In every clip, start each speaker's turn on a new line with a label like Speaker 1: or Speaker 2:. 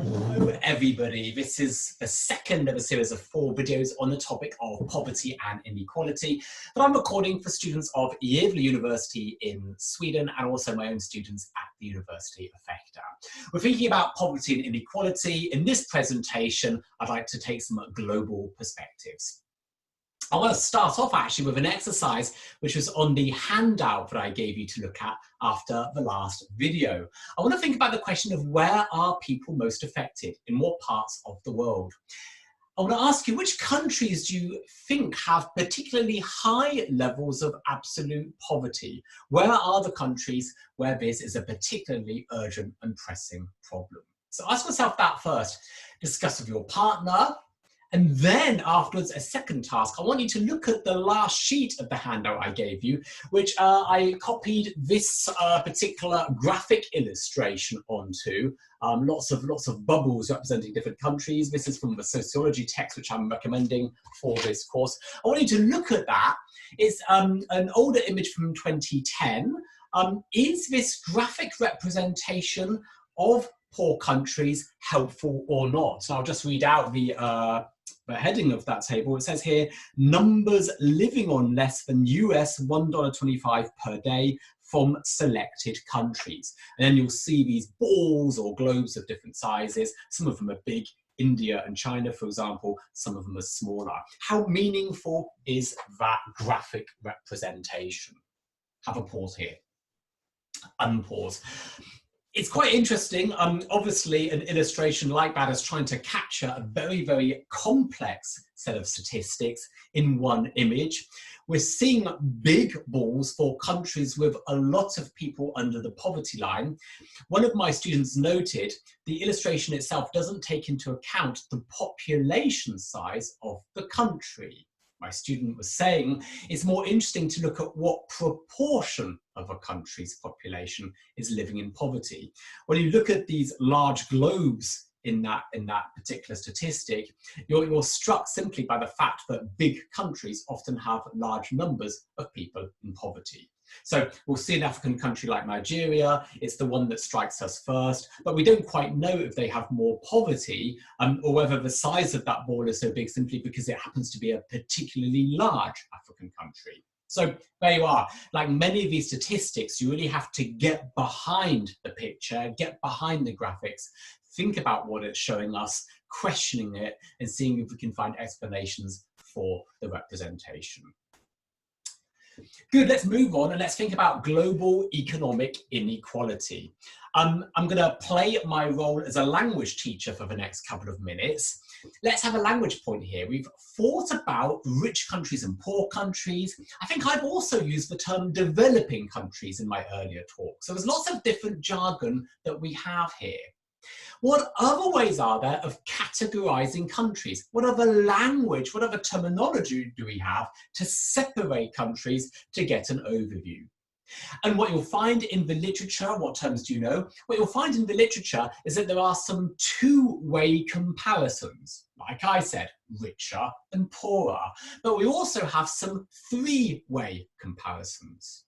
Speaker 1: Hello everybody, this is the second of a series of 4 videos on the topic of poverty and inequality that I'm recording for students of Gävle University in Sweden and also my own students at the University of Vechta. We're thinking about poverty and inequality. In this presentation, I'd like to take some global perspectives. I want to start off actually with an exercise which was on the handout that I gave you to look at after the last video. I want to think about the question of where are people most affected, in what parts of the world. I want to ask you, which countries do you think have particularly high levels of absolute poverty? Where are the countries where this is a particularly urgent and pressing problem? So ask yourself that first. Discuss with your partner. And then afterwards, a second task, I want you to look at the last sheet of the handout I gave you, which I copied this particular graphic illustration onto. Lots of bubbles representing different countries. This is from the sociology text, which I'm recommending for this course. I want you to look at that. It's an older image from 2010. Is this graphic representation of poor countries helpful or not? So I'll just read out the heading of that table. It says here, numbers living on less than US $1.25 per day from selected countries. And then you'll see these balls or globes of different sizes. Some of them are big, India and China, for example, some of them are smaller. How meaningful is that graphic representation? Have a pause here. Unpause. It's quite interesting. Obviously, an illustration like that is trying to capture a very, very complex set of statistics in one image. We're seeing big balls for countries with a lot of people under the poverty line. One of my students noted the illustration itself doesn't take into account the population size of the country. My student was saying it's more interesting to look at what proportion of a country's population is living in poverty. When you look at these large globes in that particular statistic, you're struck simply by the fact that big countries often have large numbers of people in poverty. So we'll see an African country like Nigeria, it's the one that strikes us first, but we don't quite know if they have more poverty or whether the size of that ball is so big simply because it happens to be a particularly large African country. So there you are. Like many of these statistics, you really have to get behind the picture, get behind the graphics, think about what it's showing us, questioning it, and seeing if we can find explanations for the representation. Good, let's move on and let's think about global economic inequality. I'm going to play my role as a language teacher for the next couple of minutes. Let's have a language point here. We've thought about rich countries and poor countries. I think I've also used the term developing countries in my earlier talk. So there's lots of different jargon that we have here. What other ways are there of categorizing countries? What other language, what other terminology do we have to separate countries to get an overview? And what you'll find in the literature, what terms do you know? What you'll find in the literature is that there are some two-way comparisons. Like I said, richer and poorer. But we also have some three-way comparisons.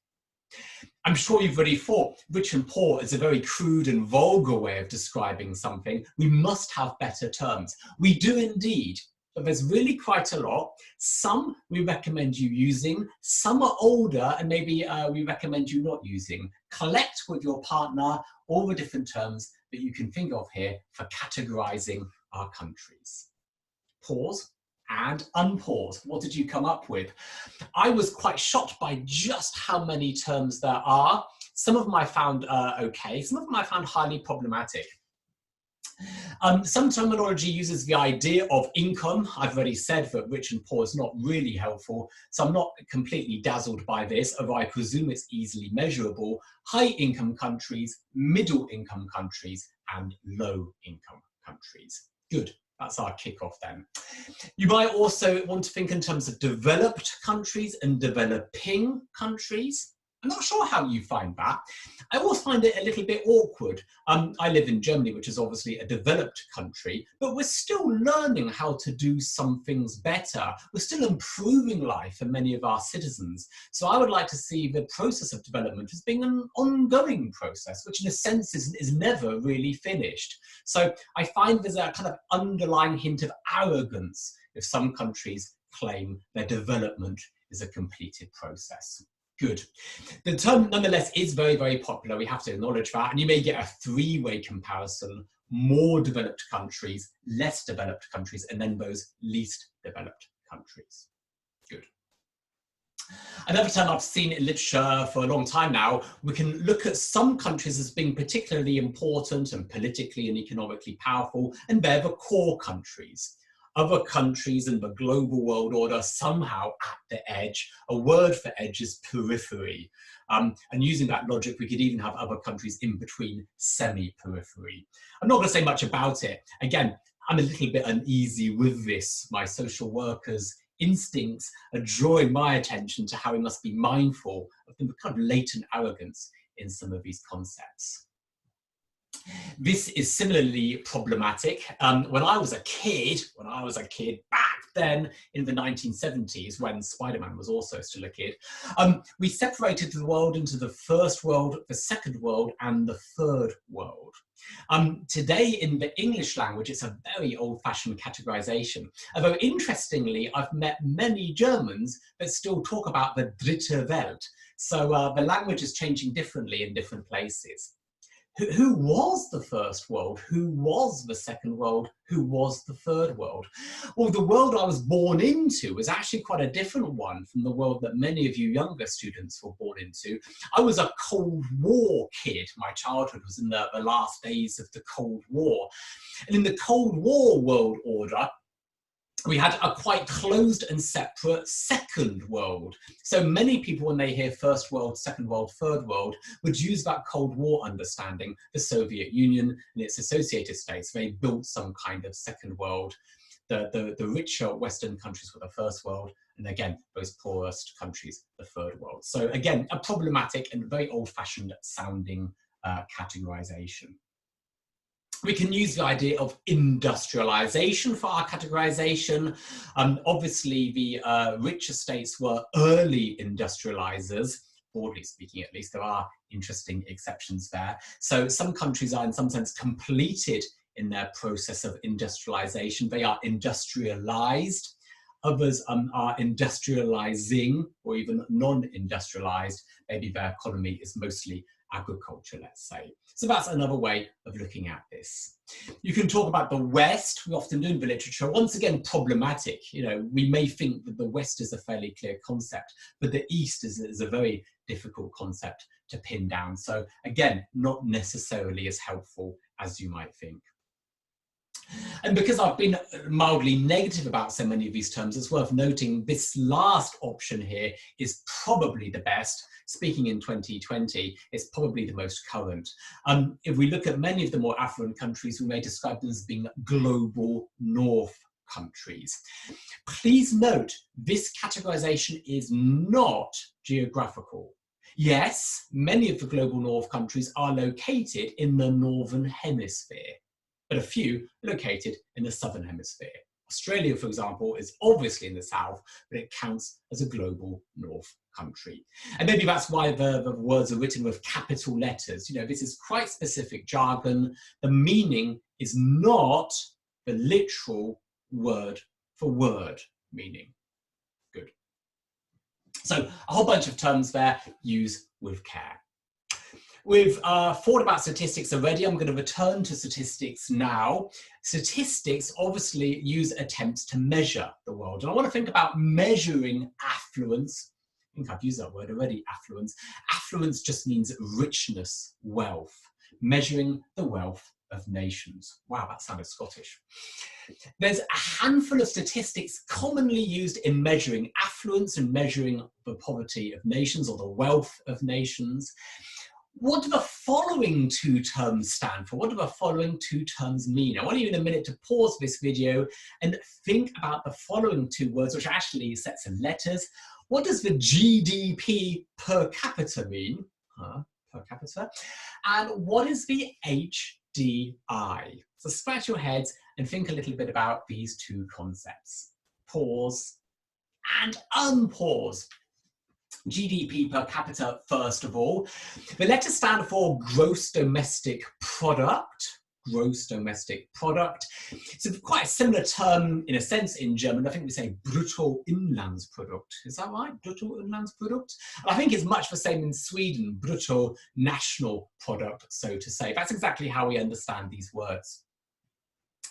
Speaker 1: I'm sure you've already thought rich and poor is a very crude and vulgar way of describing something. We must have better terms. We do indeed, but there's really quite a lot. Some we recommend you using, some are older and maybe we recommend you not using. Collect with your partner all the different terms that you can think of here for categorizing our countries. Pause. And unpause. What did you come up with? I was quite shocked by just how many terms there are. Some of them I found okay, some of them I found highly problematic. Some terminology uses the idea of income. I've already said that rich and poor is not really helpful, so I'm not completely dazzled by this, although I presume it's easily measurable. High income countries, middle income countries, and low income countries. Good. That's our kickoff then. You might also want to think in terms of developed countries and developing countries. I'm not sure how you find that. I always find it a little bit awkward. I live in Germany, which is obviously a developed country, but we're still learning how to do some things better. We're still improving life for many of our citizens. So I would like to see the process of development as being an ongoing process, which in a sense is never really finished. So I find there's a kind of underlying hint of arrogance if some countries claim their development is a completed process. Good. The term, nonetheless, is very, very popular. We have to acknowledge that. And you may get a three-way comparison: more developed countries, less developed countries, and then those least developed countries. Good. Another term I've seen in literature for a long time now, we can look at some countries as being particularly important and politically and economically powerful, and they're the core countries. Other countries in the global world order somehow at the edge. A word for edge is periphery. And using that logic, we could even have other countries in between, semi-periphery. I'm not going to say much about it. Again, I'm a little bit uneasy with this. My social workers' instincts are drawing my attention to how we must be mindful of the kind of latent arrogance in some of these concepts. This is similarly problematic. When I was a kid back then in the 1970s, when Spider-Man was also still a kid, we separated the world into the first world, the second world, and the third world. Today in the English language, it's a very old-fashioned categorization. Although interestingly, I've met many Germans that still talk about the Dritte Welt. So the language is changing differently in different places. Who was the first world? Who was the second world? Who was the third world? Well, the world I was born into was actually quite a different one from the world that many of you younger students were born into. I was a Cold War kid. My childhood was in the last days of the Cold War. And in the Cold War world order, we had a quite closed and separate second world. So many people, when they hear first world, second world, third world, would use that Cold War understanding. The Soviet Union and its associated states, they built some kind of second world. The richer Western countries were the first world, and again, those poorest countries, the third world. So again, a problematic and very old-fashioned sounding categorization. We can use the idea of industrialization for our categorization. Obviously, the richer states were early industrializers, broadly speaking at least. There are interesting exceptions there. So some countries are in some sense completed in their process of industrialization. They are industrialized. Others are industrializing or even non-industrialized. Maybe their economy is mostly agriculture, let's say. So that's another way of looking at this. You can talk about the West. We often do in the literature. Once again, problematic. You know, we may think that the West is a fairly clear concept, but the East is a very difficult concept to pin down. So again, not necessarily as helpful as you might think. And because I've been mildly negative about so many of these terms, it's worth noting this last option here is probably the best. Speaking in 2020, it's probably the most current. If we look at many of the more affluent countries, we may describe them as being global North countries. Please note, this categorization is not geographical. Yes, many of the global North countries are located in the Northern Hemisphere, but a few are located in the Southern Hemisphere. Australia, for example, is obviously in the South, but it counts as a global North country. And maybe that's why the words are written with capital letters. You know, this is quite specific jargon. The meaning is not the literal word for word meaning. Good. So a whole bunch of terms there, use with care. We've thought about statistics already. I'm going to return to statistics now. Statistics obviously use attempts to measure the world. And I want to think about measuring affluence. I think I've used that word already, affluence. Affluence just means richness, wealth. Measuring the wealth of nations. Wow, that sounded Scottish. There's a handful of statistics commonly used in measuring affluence and measuring the poverty of nations or the wealth of nations. What do the following two terms stand for? What do the following two terms mean? I want you in a minute to pause this video and think about the following two words, which are actually sets of letters. What does the GDP per capita mean? Per capita. And what is the HDI? So scratch your heads and think a little bit about these two concepts. Pause and unpause. GDP per capita, first of all. The letters stand for gross domestic product. Gross domestic product. It's quite a similar term in a sense in German. I think we say Bruttoinlandsprodukt. Is that right? Bruttoinlandsprodukt? I think it's much the same in Sweden, brutto national product, so to say. That's exactly how we understand these words.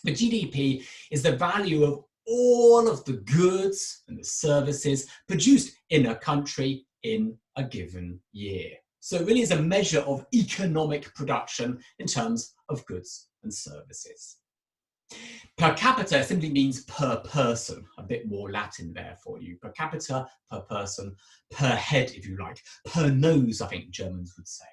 Speaker 1: The GDP is the value of all of the goods and the services produced in a country in a given year. So it really is a measure of economic production in terms of goods and services. Per capita simply means per person, a bit more Latin there for you. Per capita, per person, per head, if you like. Per nose, I think Germans would say.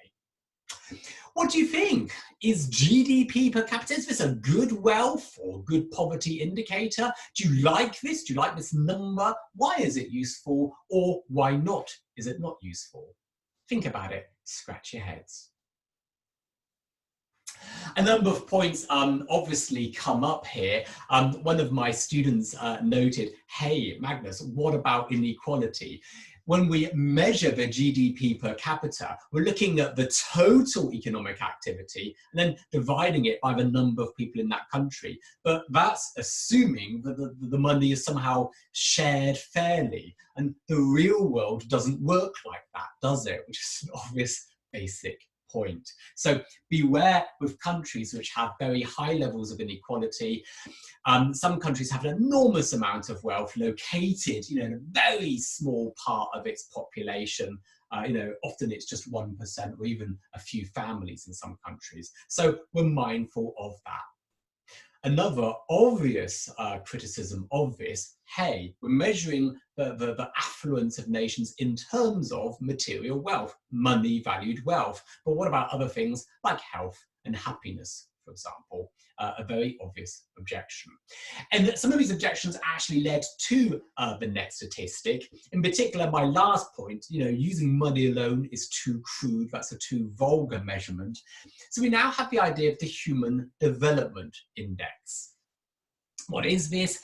Speaker 1: What do you think? Is GDP per capita, is this a good wealth or good poverty indicator? Do you like this? Do you like this number? Why is it useful, or why not is it not useful? Think about it, scratch your heads. A number of points obviously come up here. One of my students noted, hey, Magnus, what about inequality? When we measure the GDP per capita, we're looking at the total economic activity and then dividing it by the number of people in that country. But that's assuming that the money is somehow shared fairly. And the real world doesn't work like that, does it? Which is an obvious basic point. So beware with countries which have very high levels of inequality. Some countries have an enormous amount of wealth located, in a very small part of its population. Often it's just 1% or even a few families in some countries. So we're mindful of that. Another obvious criticism of this, hey, we're measuring the affluence of nations in terms of material wealth, money-valued wealth. But what about other things like health and happiness, for example? A very obvious objection. And some of these objections actually led to the next statistic. In particular, my last point, using money alone is too crude. That's a too vulgar measurement. So we now have the idea of the Human Development Index. What is this?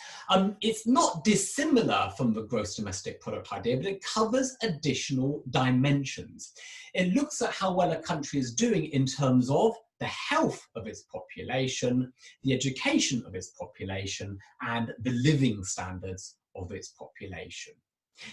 Speaker 1: It's not dissimilar from the gross domestic product idea, but it covers additional dimensions. It looks at how well a country is doing in terms of the health of its population, the education of its population, and the living standards of its population.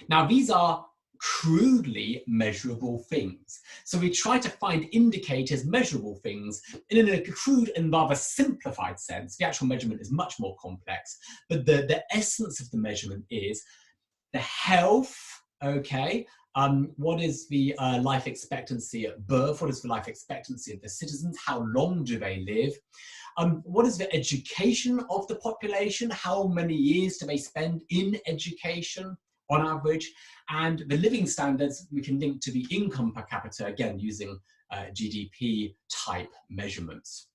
Speaker 1: Now, these are crudely measurable things. So we try to find indicators, measurable things, in a crude and rather simplified sense. The actual measurement is much more complex, but the essence of the measurement is the health, okay? What is the life expectancy at birth? What is the life expectancy of the citizens? How long do they live? What is the education of the population? How many years do they spend in education on average? And the living standards we can link to the income per capita, again, using GDP type measurements.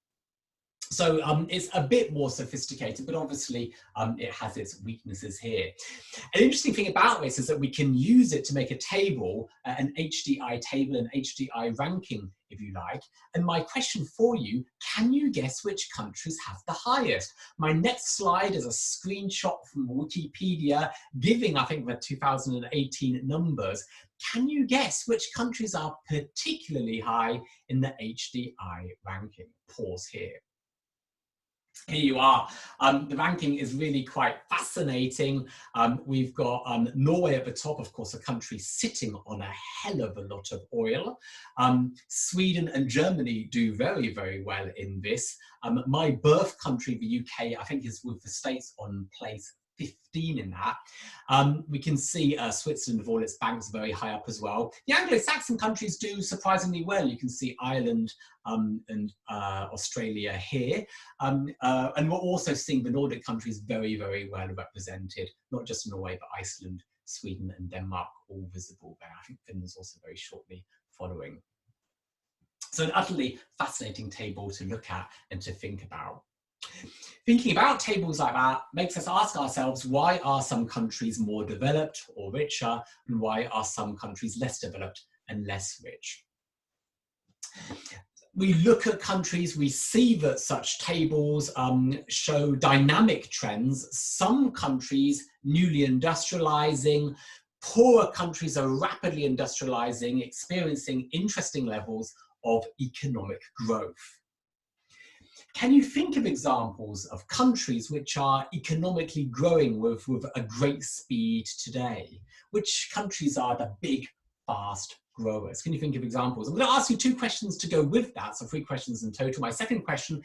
Speaker 1: So it's a bit more sophisticated, but obviously it has its weaknesses here. An interesting thing about this is that we can use it to make a table, an HDI table, an HDI ranking, if you like. And my question for you, can you guess which countries have the highest? My next slide is a screenshot from Wikipedia giving, I think, the 2018 numbers. Can you guess which countries are particularly high in the HDI ranking? Pause here. Here you are. The ranking is really quite fascinating. We've got Norway at the top, of course, a country sitting on a hell of a lot of oil. Sweden and Germany do very, very well in this. My birth country, the UK, I think is with the States on place 15 in that. We can see Switzerland with all its banks very high up as well. The Anglo-Saxon countries do surprisingly well. You can see Ireland and Australia here. And we're also seeing the Nordic countries very, very well represented, not just Norway, but Iceland, Sweden and Denmark all visible there. I think Finland's also very shortly following. So an utterly fascinating table to look at and to think about. Thinking about tables like that makes us ask ourselves, why are some countries more developed or richer, and why are some countries less developed and less rich? We look at countries, we see that such tables show dynamic trends. Some countries newly industrializing, poorer countries are rapidly industrializing, experiencing interesting levels of economic growth. Can you think of examples of countries which are economically growing with a great speed today? Which countries are the big, fast growers? Can you think of examples? I'm going to ask you 2 questions to go with that, so 3 questions in total. My second question,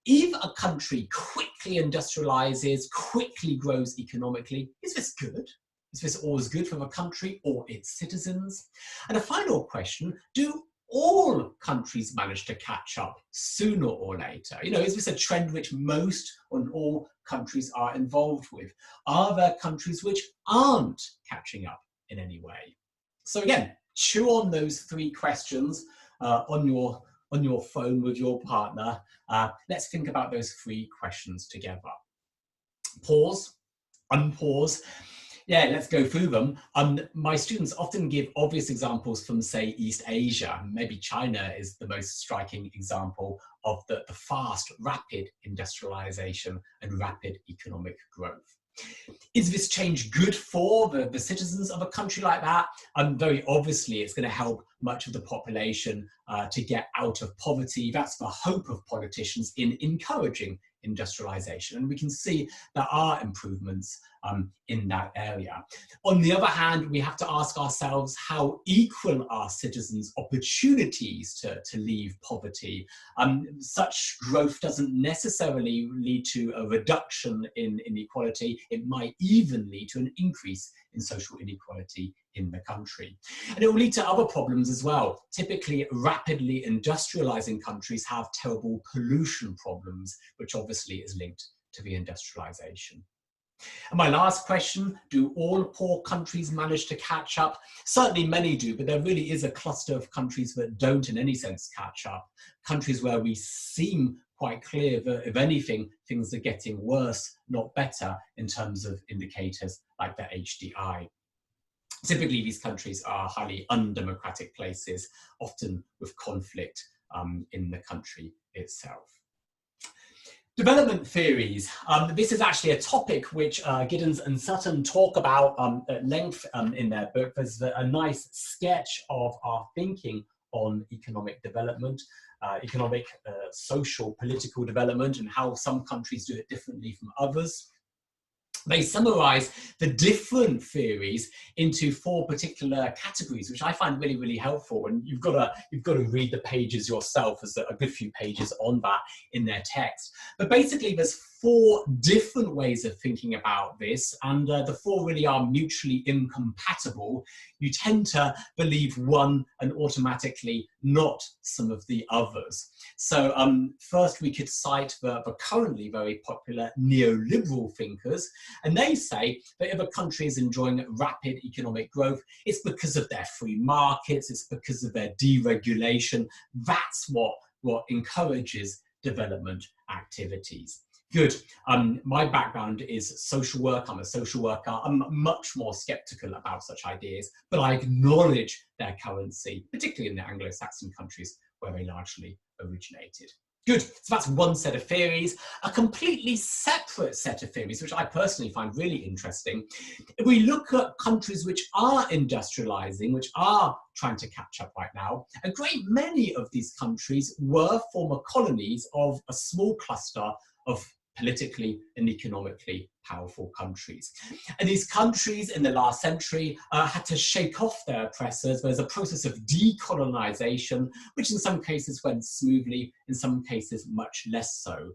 Speaker 1: if a country quickly industrializes, quickly grows economically, is this good? Is this always good for the country or its citizens? And a final question, do all countries manage to catch up sooner or later? You know, is this a trend which most or all countries are involved with? Are there countries which aren't catching up in any way? So again, chew on those 3 questions on your phone with your partner. Let's think about those 3 questions together. Pause, unpause. Yeah, let's go through them. My students often give obvious examples from, say, East Asia. Maybe China is the most striking example of the fast, rapid industrialization and rapid economic growth. Is this change good for the citizens of a country like that? Very obviously, it's going to help much of the population to get out of poverty. That's the hope of politicians in encouraging industrialization. And we can see there are improvements in that area. On the other hand, we have to ask ourselves, how equal are citizens' opportunities to leave poverty? Such growth doesn't necessarily lead to a reduction in inequality. It might even lead to an increase in social inequality in the country. And it will lead to other problems as well. Typically, rapidly industrializing countries have terrible pollution problems, which obviously is linked to the industrialization. And my last question, do all poor countries manage to catch up? Certainly many do, but there really is a cluster of countries that don't in any sense catch up. Countries where we seem quite clear that, if anything, things are getting worse, not better, in terms of indicators like the HDI. Typically, these countries are highly undemocratic places, often with conflict in the country itself. Development theories. This is actually a topic which Giddens and Sutton talk about at length in their book. There's a nice sketch of our thinking on economic development, economic, social, political development, and how some countries do it differently from others. They summarize the different theories into 4 particular categories, which I find really, really helpful. And you've got to read the pages yourself. There's a good few pages on that in their text. But basically, there's 4 different ways of thinking about this, and the 4 really are mutually incompatible. You tend to believe one and automatically not some of the others. So first we could cite the currently very popular neoliberal thinkers, and they say that if a country is enjoying rapid economic growth, it's because of their free markets, it's because of their deregulation. That's what encourages development activities. Good. My background is social work. I'm a social worker. I'm much more skeptical about such ideas, but I acknowledge their currency, particularly in the Anglo-Saxon countries where they largely originated. Good. So that's one set of theories. A completely separate set of theories, which I personally find really interesting. If we look at countries which are industrializing, which are trying to catch up right now, a great many of these countries were former colonies of a small cluster of politically and economically powerful countries. And these countries in the last century had to shake off their oppressors. There's a process of decolonization, which in some cases went smoothly, in some cases much less so.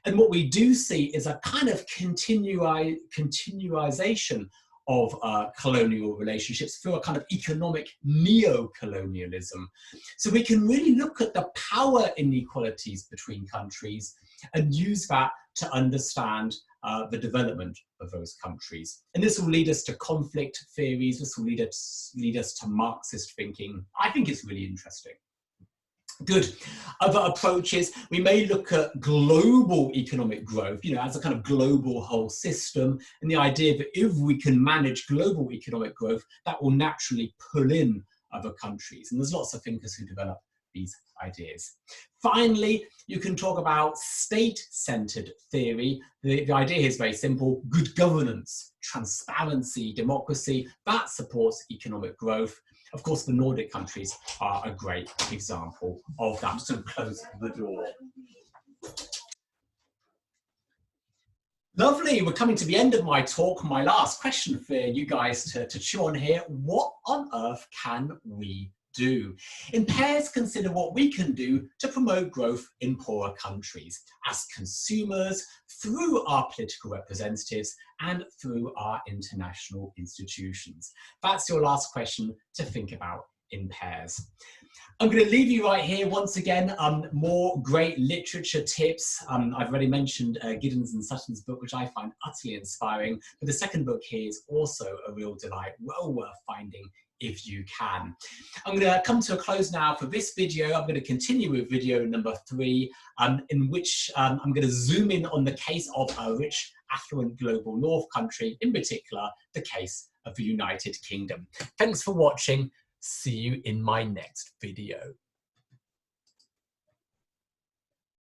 Speaker 1: And what we do see is a kind of continuization of colonial relationships through a kind of economic neo-colonialism. So we can really look at the power inequalities between countries and use that to understand the development of those countries. And this will lead us to conflict theories, this will lead us to Marxist thinking. I think it's really interesting. Good. Other approaches, we may look at global economic growth, as a kind of global whole system, and the idea that if we can manage global economic growth, that will naturally pull in other countries. And there's lots of thinkers who develop these ideas. Finally, you can talk about state-centered theory. The idea is very simple: good governance, transparency, democracy, that supports economic growth. Of course, the Nordic countries are a great example of that. I'm just going to close the door. Lovely, we're coming to the end of my talk. My last question for you guys to chew on here: what on earth can we do? In pairs, consider what we can do to promote growth in poorer countries as consumers, through our political representatives, and through our international institutions. That's your last question to think about in pairs. I'm going to leave you right here once again. More great literature tips. I've already mentioned Giddens and Sutton's book, which I find utterly inspiring. But the second book here is also a real delight, well worth finding if you can. I'm going to come to a close now for this video. I'm going to continue with video number 3, in which I'm going to zoom in on the case of a rich, affluent global north country, in particular, the case of the United Kingdom. Thanks for watching. See you in my next video.